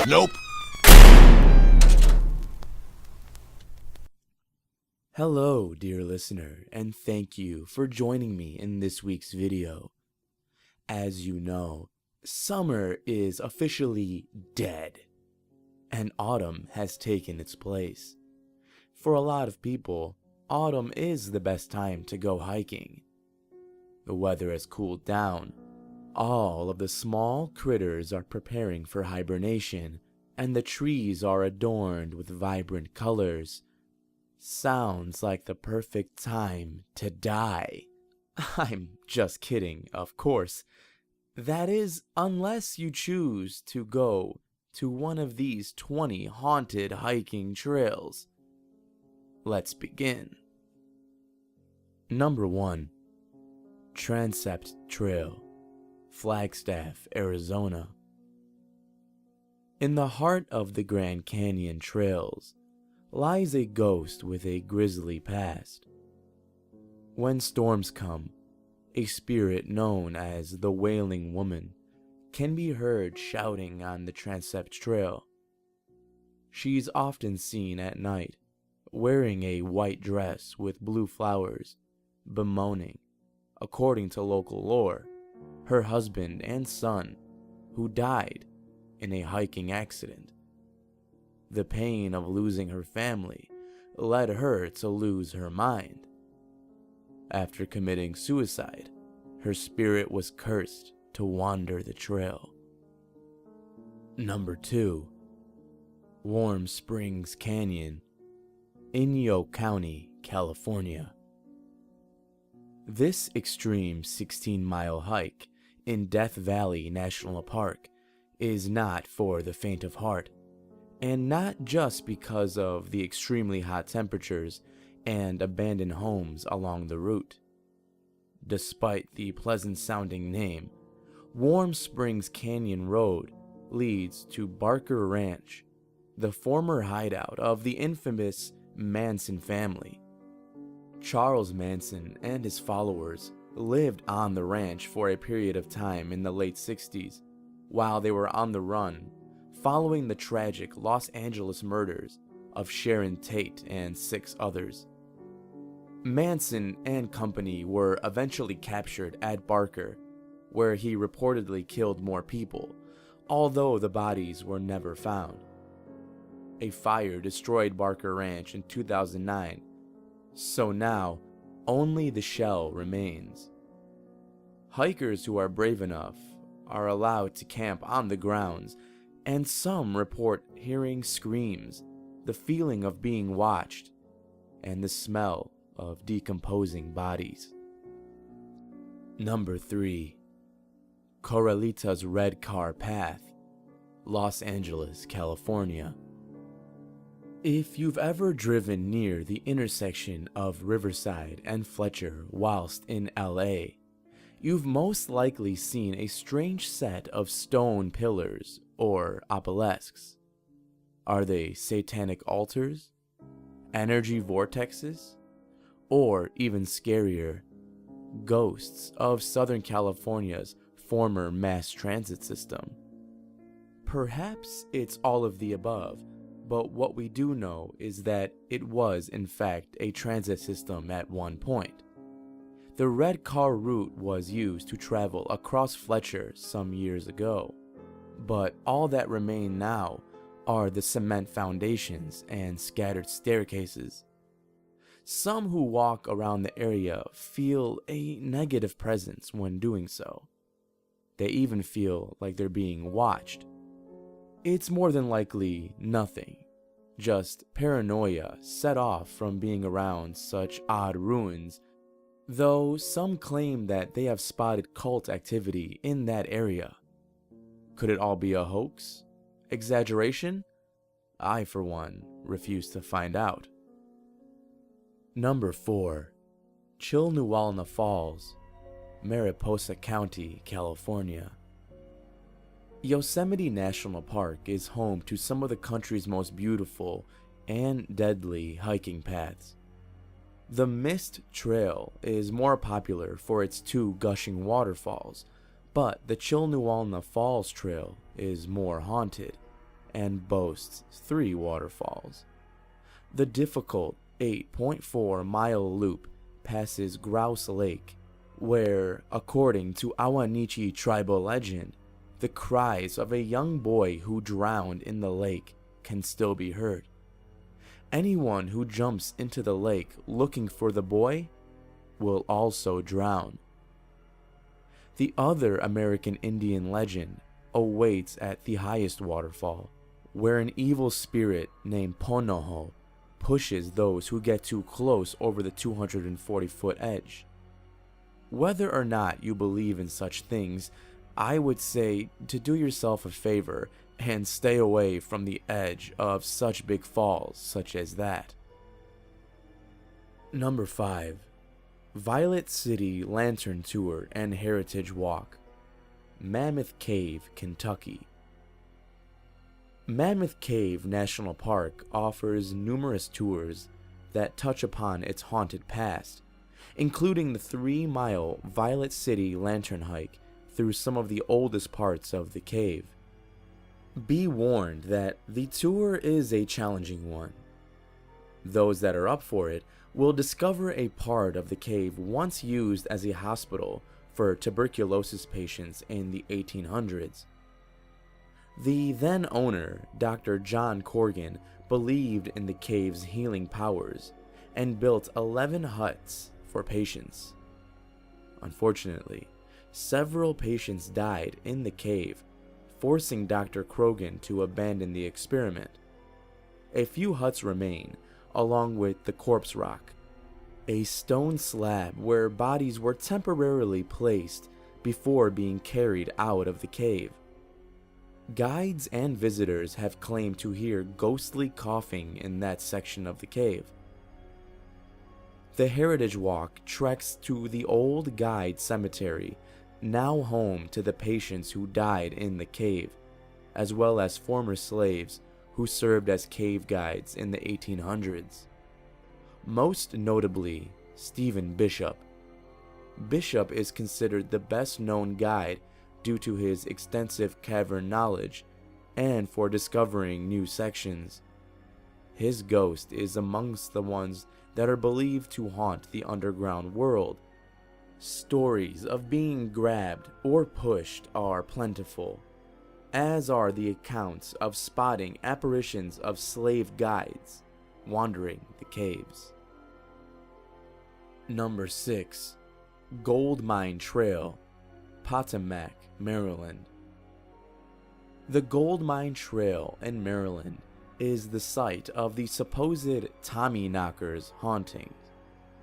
Nope. Hello, dear listener, and thank you for joining me in this week's video. As you know, summer is officially dead, and autumn has taken its place. For a lot of people, autumn is the best time to go hiking. The weather has cooled down, all of the small critters are preparing for hibernation, and the trees are adorned with vibrant colors. Sounds like the perfect time to die. I'm just kidding, of course. That is, unless you choose to go to one of these 20 haunted hiking trails. Let's begin. Number 1. Transept Trail, Flagstaff, Arizona. In the heart of the Grand Canyon trails lies a ghost with a grisly past. When storms come, a spirit known as the Wailing Woman can be heard shouting on the Transept Trail. She's often seen at night, wearing a white dress with blue flowers, bemoaning, according to local lore, her husband and son, who died in a hiking accident. The pain of losing her family led her to lose her mind. After committing suicide, her spirit was cursed to wander the trail. Number 2. Warm Springs Canyon, Inyo County, California. This extreme 16-mile hike in Death Valley National Park is not for the faint of heart, and not just because of the extremely hot temperatures and abandoned homes along the route. Despite the pleasant-sounding name, Warm Springs Canyon Road leads to Barker Ranch, the former hideout of the infamous Manson family. Charles Manson and his followers lived on the ranch for a period of time in the late 60s, while they were on the run following the tragic Los Angeles murders of Sharon Tate and 6 others. Manson and company were eventually captured at Barker, where he reportedly killed more people, although the bodies were never found. A fire destroyed Barker Ranch in 2009, so now only the shell remains. Hikers who are brave enough are allowed to camp on the grounds, and some report hearing screams, the feeling of being watched, and the smell of decomposing bodies. Number 3. Corralita's Red Car Path, Los Angeles, California. If you've ever driven near the intersection of Riverside and Fletcher whilst in LA, you've most likely seen a strange set of stone pillars or obelisks. Are they satanic altars, energy vortexes, or even scarier, ghosts of Southern California's former mass transit system? Perhaps it's all of the above, but what we do know is that it was in fact a transit system at one point. The red car route was used to travel across Fletcher some years ago, but all that remain now are the cement foundations and scattered staircases. Some who walk around the area feel a negative presence when doing so. They even feel like they're being watched. It's more than likely nothing, just paranoia set off from being around such odd ruins, though some claim that they have spotted cult activity in that area. Could it all be a hoax? Exaggeration? I, for one, refuse to find out. Number 4. Chilnualna Falls, Mariposa County, California. Yosemite National Park is home to some of the country's most beautiful and deadly hiking paths. The Mist Trail is more popular for its 2 gushing waterfalls, but the Chilnualna Falls Trail is more haunted and boasts 3 waterfalls. The difficult 8.4-mile loop passes Grouse Lake, where, according to Awanichi tribal legend, the cries of a young boy who drowned in the lake can still be heard. Anyone who jumps into the lake looking for the boy will also drown. The other American Indian legend awaits at the highest waterfall, where an evil spirit named Ponoho pushes those who get too close over the 240-foot edge. Whether or not you believe in such things, I would say to do yourself a favor and stay away from the edge of such big falls such as that. Number 5. Violet City Lantern Tour and Heritage Walk, Mammoth Cave, Kentucky. Mammoth Cave National Park offers numerous tours that touch upon its haunted past, including the 3-mile Violet City Lantern Hike through some of the oldest parts of the cave. Be warned that the tour is a challenging one. Those that are up for it will discover a part of the cave once used as a hospital for tuberculosis patients in the 1800s. The then owner, Dr. John Corrigan, believed in the cave's healing powers and built 11 huts for patients. Unfortunately, several patients died in the cave, forcing Dr. Corrigan to abandon the experiment. A few huts remain, along with the corpse rock, a stone slab where bodies were temporarily placed before being carried out of the cave. Guides and visitors have claimed to hear ghostly coughing in that section of the cave. The Heritage Walk treks to the old guide cemetery, now home to the patients who died in the cave, as well as former slaves who served as cave guides in the 1800s. Most notably, Stephen Bishop. Bishop is considered the best known guide due to his extensive cavern knowledge and for discovering new sections. His ghost is amongst the ones that are believed to haunt the underground world. Stories of being grabbed or pushed are plentiful, as are the accounts of spotting apparitions of slave guides wandering the caves. Number 6. Gold Mine Trail, Potomac, Maryland. The Gold Mine Trail in Maryland is the site of the supposed Tommyknockers hauntings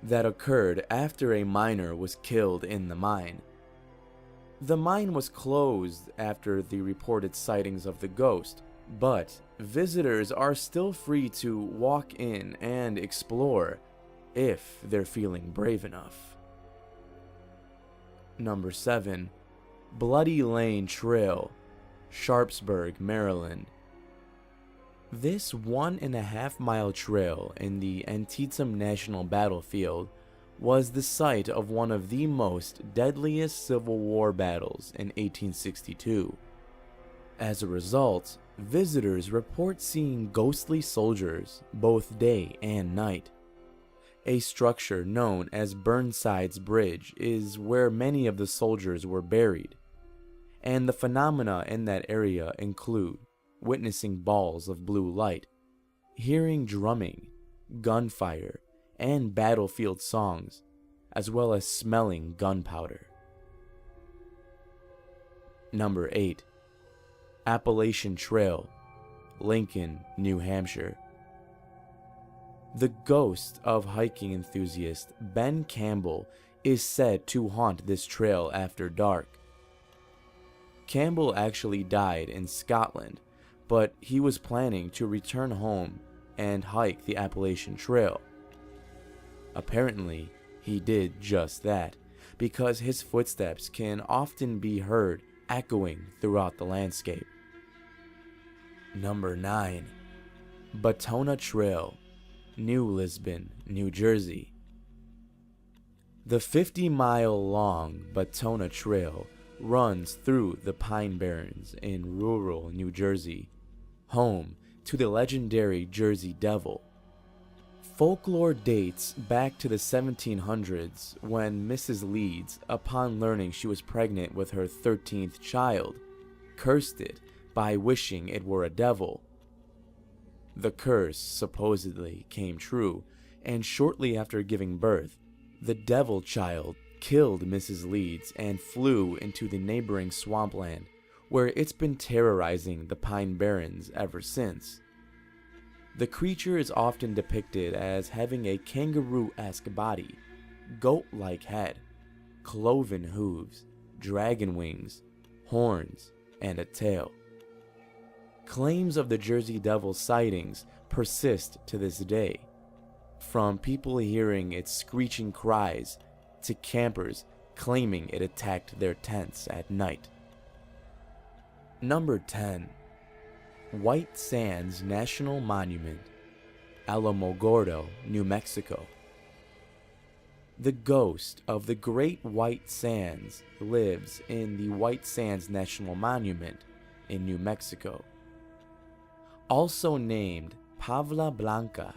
that occurred after a miner was killed in the mine. The mine was closed after the reported sightings of the ghost, but visitors are still free to walk in and explore if they're feeling brave enough. Number 7. Bloody Lane Trail, Sharpsburg, Maryland. This 1.5-mile trail in the Antietam National Battlefield was the site of one of the most deadliest Civil War battles in 1862. As a result, visitors report seeing ghostly soldiers both day and night. A structure known as Burnside's Bridge is where many of the soldiers were buried, and the phenomena in that area include witnessing balls of blue light, hearing drumming, gunfire, and battlefield songs, as well as smelling gunpowder. Number 8. Appalachian Trail, Lincoln, New Hampshire. The ghost of hiking enthusiast Ben Campbell is said to haunt this trail after dark. Campbell actually died in Scotland, but he was planning to return home and hike the Appalachian Trail. Apparently, he did just that, because his footsteps can often be heard echoing throughout the landscape. Number 9. Batana Trail, New Lisbon, New Jersey. The 50-mile-long Batana Trail runs through the Pine Barrens in rural New Jersey, home to the legendary Jersey Devil. Folklore dates back to the 1700s when Mrs. Leeds, upon learning she was pregnant with her 13th child, cursed it by wishing it were a devil. The curse supposedly came true, and shortly after giving birth, the devil child killed Mrs. Leeds and flew into the neighboring swampland, where it's been terrorizing the Pine Barrens ever since. The creature is often depicted as having a kangaroo-esque body, goat-like head, cloven hooves, dragon wings, horns, and a tail. Claims of the Jersey Devil sightings persist to this day, from people hearing its screeching cries to campers claiming it attacked their tents at night. Number 10. White Sands National Monument, Alamogordo, New Mexico. The ghost of the Great White Sands lives in the White Sands National Monument in New Mexico. Also named Pavla Blanca,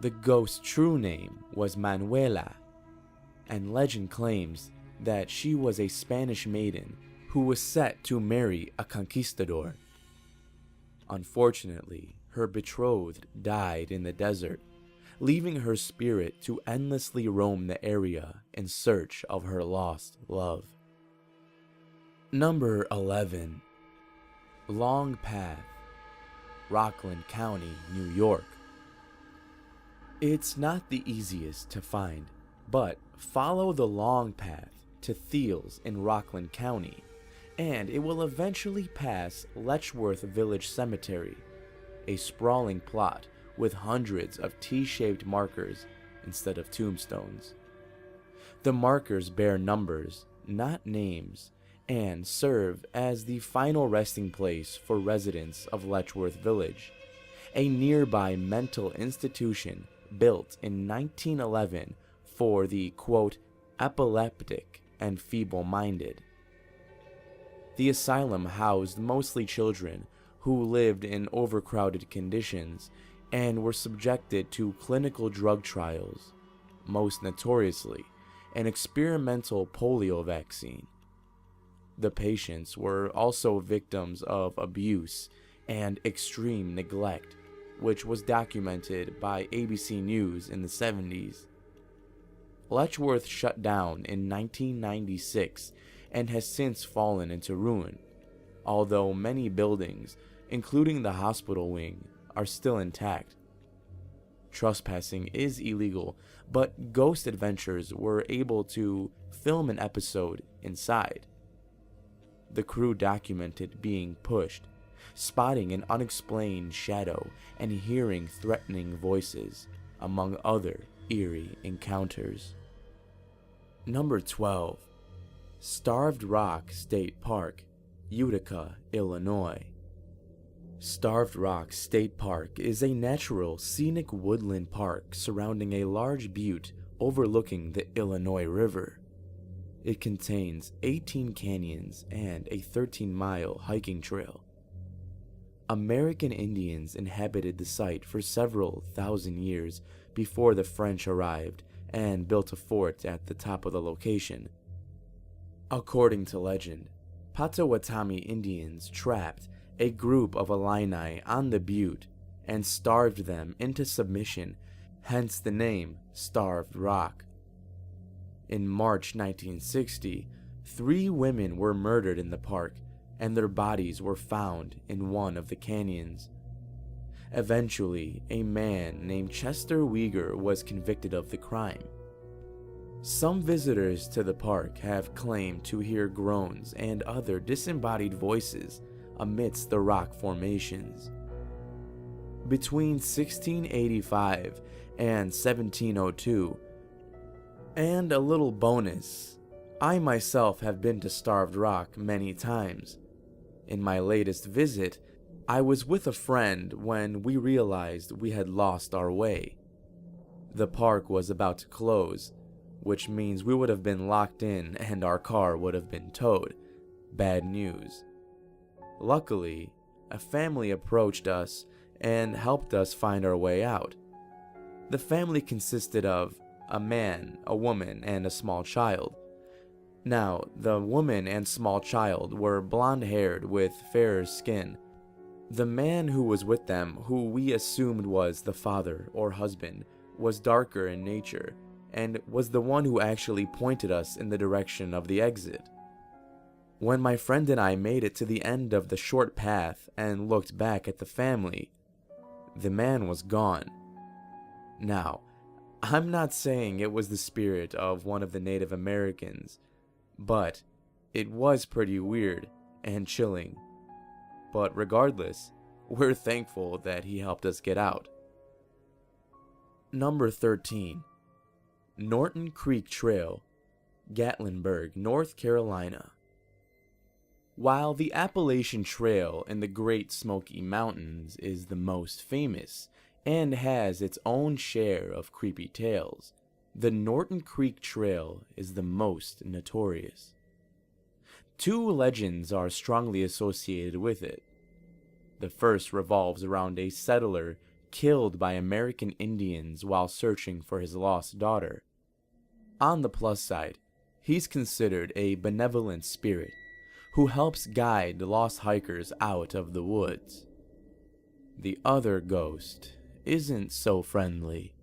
the ghost's true name was Manuela, and legend claims that she was a Spanish maiden who was set to marry a conquistador. Unfortunately, her betrothed died in the desert, leaving her spirit to endlessly roam the area in search of her lost love. Number 11. Long Path, Rockland County, New York. It's not the easiest to find, but follow the long path to Thiels in Rockland County, and it will eventually pass Letchworth Village Cemetery, a sprawling plot with hundreds of T-shaped markers instead of tombstones. The markers bear numbers, not names, and serve as the final resting place for residents of Letchworth Village, a nearby mental institution built in 1911 for the, quote, epileptic and feeble-minded. The asylum housed mostly children who lived in overcrowded conditions and were subjected to clinical drug trials, most notoriously an experimental polio vaccine. The patients were also victims of abuse and extreme neglect, which was documented by ABC News in the 70s. Letchworth shut down in 1996 and has since fallen into ruin, although many buildings, including the hospital wing, are still intact. Trespassing is illegal, but Ghost Adventures were able to film an episode inside. The crew documented being pushed, spotting an unexplained shadow, and hearing threatening voices, among other eerie encounters. Number 12. Starved Rock State Park, Utica, Illinois. Starved Rock State Park is a natural, scenic woodland park surrounding a large butte overlooking the Illinois River. It contains 18 canyons and a 13-mile hiking trail. American Indians inhabited the site for several thousand years before the French arrived and built a fort at the top of the location. According to legend, Potawatomi Indians trapped a group of Illini on the butte and starved them into submission, hence the name Starved Rock. In March 1960, 3 women were murdered in the park, and their bodies were found in one of the canyons. Eventually, a man named Chester Weger was convicted of the crime. Some visitors to the park have claimed to hear groans and other disembodied voices amidst the rock formations. Between 1685 and 1702, and a little bonus, I myself have been to Starved Rock many times. In my latest visit, I was with a friend when we realized we had lost our way. The park was about to close, which means we would have been locked in and our car would have been towed. Bad news. Luckily, a family approached us and helped us find our way out. The family consisted of a man, a woman, and a small child. Now, the woman and small child were blonde-haired with fairer skin. The man who was with them, who we assumed was the father or husband, was darker in nature and was the one who actually pointed us in the direction of the exit. When my friend and I made it to the end of the short path and looked back at the family, the man was gone. Now, I'm not saying it was the spirit of one of the Native Americans, but it was pretty weird and chilling. But regardless, we're thankful that he helped us get out. Number 13. Norton Creek Trail, Gatlinburg, North Carolina. While the Appalachian Trail in the Great Smoky Mountains is the most famous and has its own share of creepy tales, the Norton Creek Trail is the most notorious. Two legends are strongly associated with it. The first revolves around a settler killed by American Indians while searching for his lost daughter. On the plus side, he's considered a benevolent spirit who helps guide lost hikers out of the woods. The other ghost isn't so friendly.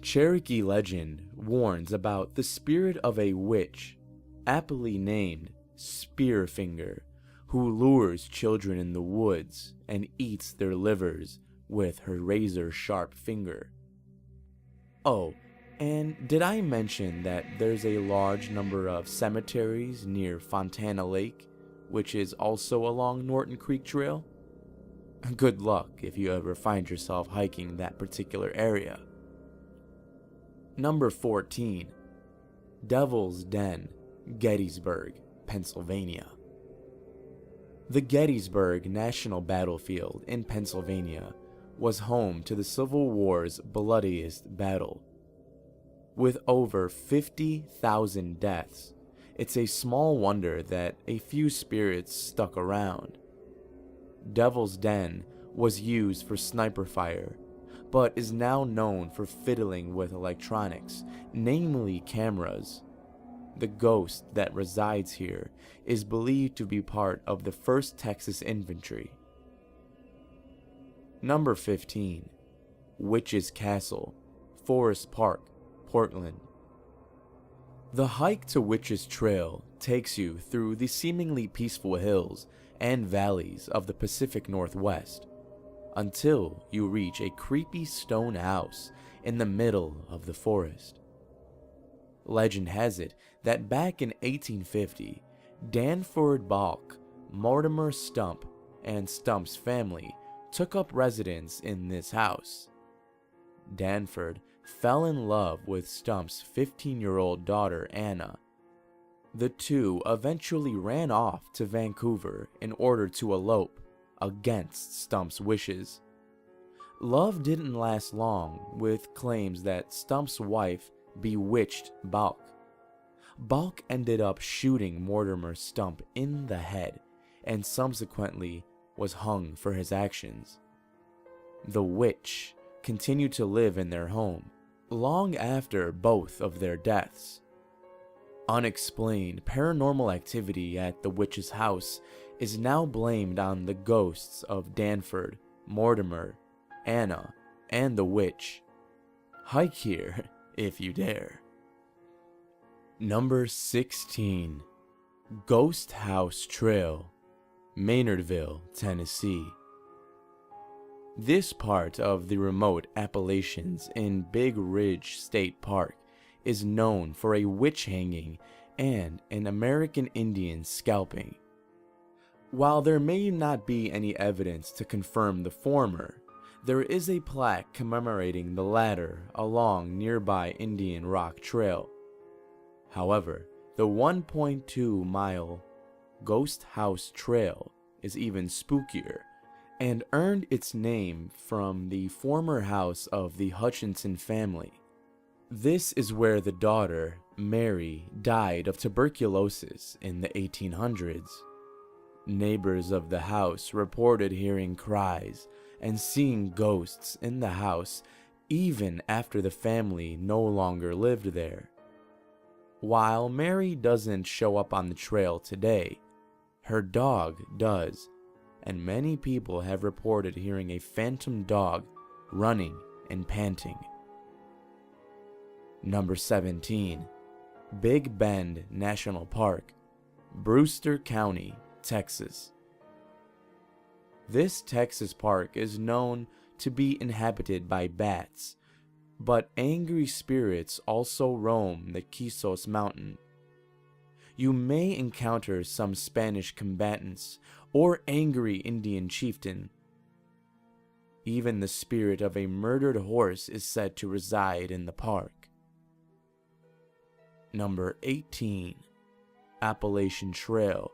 Cherokee legend warns about the spirit of a witch, aptly named Spearfinger, who lures children in the woods and eats their livers with her razor-sharp finger. Oh, and did I mention that there's a large number of cemeteries near Fontana Lake, which is also along Norton Creek Trail? Good luck if you ever find yourself hiking that particular area. Number 14. Devil's Den, Gettysburg, Pennsylvania. The Gettysburg National Battlefield in Pennsylvania was home to the Civil War's bloodiest battle. With over 50,000 deaths, it's a small wonder that a few spirits stuck around. Devil's Den was used for sniper fire, but is now known for fiddling with electronics, namely cameras. The ghost that resides here is believed to be part of the 1st Texas Infantry. Number 15. Witch's Castle, Forest Park, Portland. The hike to Witch's Trail takes you through the seemingly peaceful hills and valleys of the Pacific Northwest until you reach a creepy stone house in the middle of the forest. Legend has it that back in 1850, Danford Balk, Mortimer Stump, and Stump's family took up residence in this house. Danford fell in love with Stump's 15-year-old daughter, Anna. The two eventually ran off to Vancouver in order to elope, against Stump's wishes. Love didn't last long, with claims that Stump's wife bewitched Balk. Balk ended up shooting Mortimer Stump in the head, and subsequently was hung for his actions. The witch continued to live in their home long after both of their deaths. Unexplained paranormal activity at the witch's house is now blamed on the ghosts of Danford, Mortimer, Anna, and the witch. Hike here if you dare. Number 16. Ghost House Trail, Maynardville, Tennessee. This part of the remote Appalachians in Big Ridge State Park is known for a witch hanging and an American Indian scalping. While there may not be any evidence to confirm the former, there is a plaque commemorating the latter along nearby Indian Rock Trail. However, the 1.2-mile Ghost House Trail is even spookier and earned its name from the former house of the Hutchinson family. This is where the daughter, Mary, died of tuberculosis in the 1800s. Neighbors of the house reported hearing cries and seeing ghosts in the house even after the family no longer lived there. While Mary doesn't show up on the trail today, her dog does, and many people have reported hearing a phantom dog running and panting. Number 17. Big Bend National Park, Brewster County, Texas. This Texas park is known to be inhabited by bats, but angry spirits also roam the Quizos Mountain. You may encounter some Spanish combatants or angry Indian chieftain. Even the spirit of a murdered horse is said to reside in the park. Number 18. Appalachian Trail,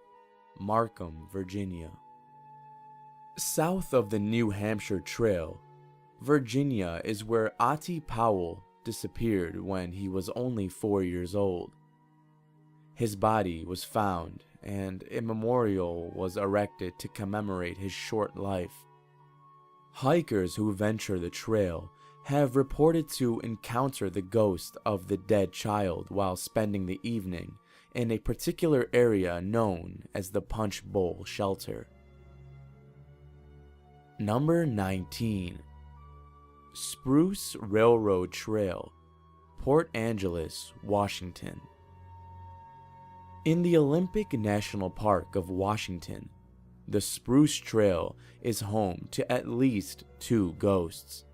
Markham, Virginia. South of the New Hampshire Trail, Virginia is where Ottie Powell disappeared when he was only 4 years old. His body was found, and a memorial was erected to commemorate his short life. Hikers who venture the trail have reported to encounter the ghost of the dead child while spending the evening in a particular area known as the Punch Bowl Shelter. Number 19. Spruce Railroad Trail, Port Angeles, Washington. In the Olympic National Park of Washington, the Spruce Trail is home to at least 2 ghosts.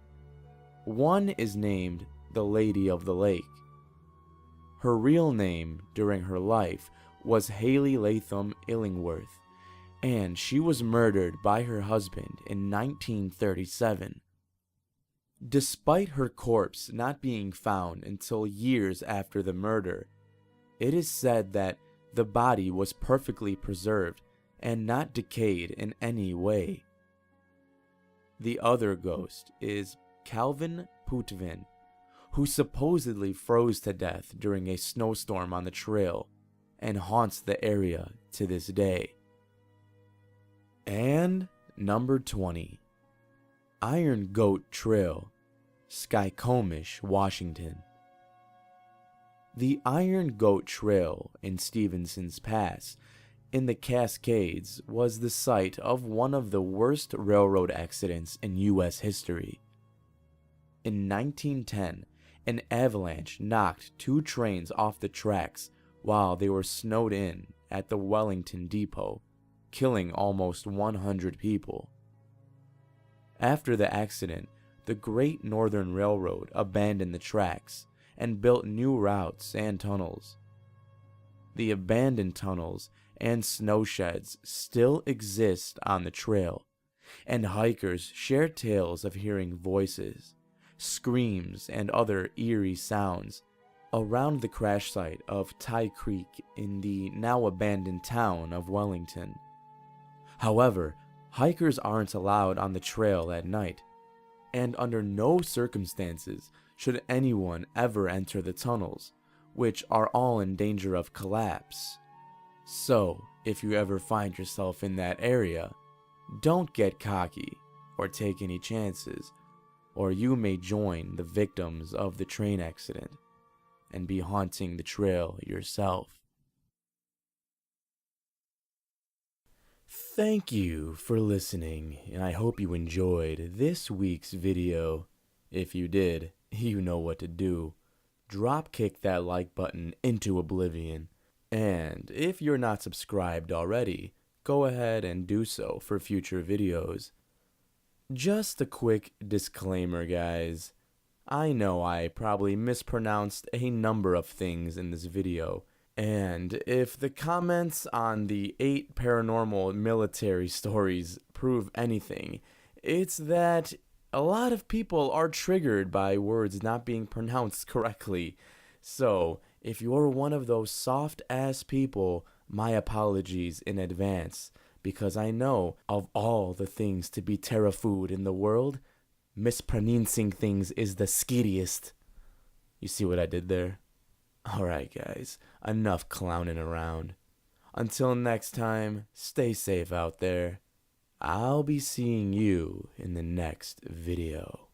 One is named the Lady of the Lake. Her real name during her life was Haley Latham Illingworth, and she was murdered by her husband in 1937. Despite her corpse not being found until years after the murder, it is said that the body was perfectly preserved and not decayed in any way. The other ghost is Calvin Putvin, who supposedly froze to death during a snowstorm on the trail and haunts the area to this day. And number 20. Iron Goat Trail, Skykomish, Washington. The Iron Goat Trail in Stevenson's Pass in the Cascades was the site of one of the worst railroad accidents in U.S. history. In 1910, an avalanche knocked 2 trains off the tracks while they were snowed in at the Wellington Depot, killing almost 100 people. After the accident, the Great Northern Railroad abandoned the tracks and built new routes and tunnels. The abandoned tunnels and snow sheds still exist on the trail, and hikers share tales of hearing voices, screams, and other eerie sounds around the crash site of Tie Creek in the now abandoned town of Wellington. However, hikers aren't allowed on the trail at night, and under no circumstances should anyone ever enter the tunnels, which are all in danger of collapse. So, if you ever find yourself in that area, don't get cocky or take any chances, or you may join the victims of the train accident and be haunting the trail yourself. Thank you for listening, and I hope you enjoyed this week's video. If you did, you know what to do. Dropkick that like button into oblivion. And if you're not subscribed already, go ahead and do so for future videos. Just a quick disclaimer, guys. I know I probably mispronounced a number of things in this video, and if the comments on the 8 paranormal military stories prove anything, it's that a lot of people are triggered by words not being pronounced correctly. So, if you're one of those soft-ass people, my apologies in advance, because I know of all the things to be terra food in the world, mispronouncing things is the skittiest. You see what I did there? Alright, guys, enough clowning around. Until next time, stay safe out there. I'll be seeing you in the next video.